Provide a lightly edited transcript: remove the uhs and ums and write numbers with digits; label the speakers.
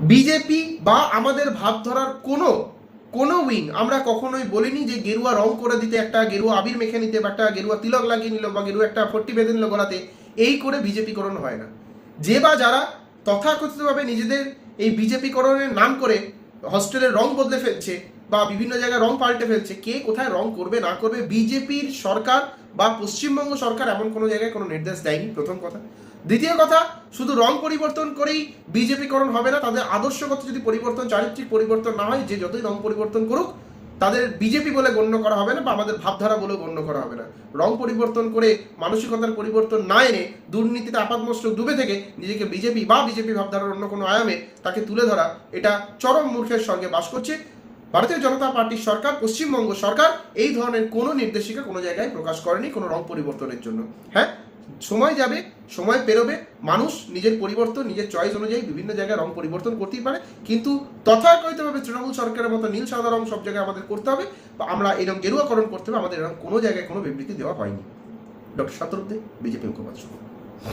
Speaker 1: BJP বা আমাদের ভাবধারার কোনো উইং আমরা কখনোই বলিনি যে গেরুয়া রং করে দিতে, একটা গেরুয়া আবির মেখে নিতে, বা একটা গেরুয়া তিলক লাগিয়ে নিল, বা গেরুয়া একটা ফট্টি বেঁধে নিল গলাতে, এই করে বিজেপিকরণ হয় না। যে বা যারা তথাকথিতভাবে নিজেদের এই বিজেপিকরণের নাম করে হস্টেলের রং বদলে ফেলছে বা বিভিন্ন জায়গায় রং পাল্টে ফেলছে, কে কোথায় রং করবে না করবে বিজেপির সরকার বা পশ্চিমবঙ্গ সরকার এমন কোনো জায়গায় কোনো নির্দেশ দেয়নি, প্রথম কথা। দ্বিতীয় কথা, শুধু রং পরিবর্তন করেই বিজেপিকরণ হবে না, তাদের আদর্শগত যদি পরিবর্তন, চারিত্রিক পরিবর্তন না হয়, যে যতই রং পরিবর্তন করুক তাদের বিজেপি বলে গণ্য করা হবে না, বা আমাদের ভাবধারা বলেও গণ্য করা হবে না। রং পরিবর্তন করে মানসিকতার পরিবর্তন না এনে দুর্নীতিতে আপাতমস্তক ডুবে থেকে নিজেকে বিজেপি বা বিজেপি ভাবধারার অন্য কোনো আয়ামে তাকে তুলে ধরা, এটা চরম মূর্খের স্বর্গে বাস করছে। ভারতীয় জনতা পার্টির সরকার, পশ্চিমবঙ্গ সরকার এই ধরনের কোনো নির্দেশিকা কোনো জায়গায় প্রকাশ করেনি কোনো রং পরিবর্তনের জন্য। হ্যাঁ, সময় যাবে, সময় পেরোবে, মানুষ নিজের পরিবর্তন, নিজের চয়েস অনুযায়ী বিভিন্ন জায়গায় রং পরিবর্তন করতেই পারে, কিন্তু তথাকথিতভাবে তৃণমূল সরকারের মতো নীল সাদা রং সব জায়গায় আমাদের করতে হবে, বা আমরা এরকম গেরুয়াকরণ করতে হবে, আমাদের এরকম কোনো জায়গায় কোনো বিবৃতি দেওয়া হয়নি। ডক্টর শতরূপ দে, বিজেপি মুখপাত্র।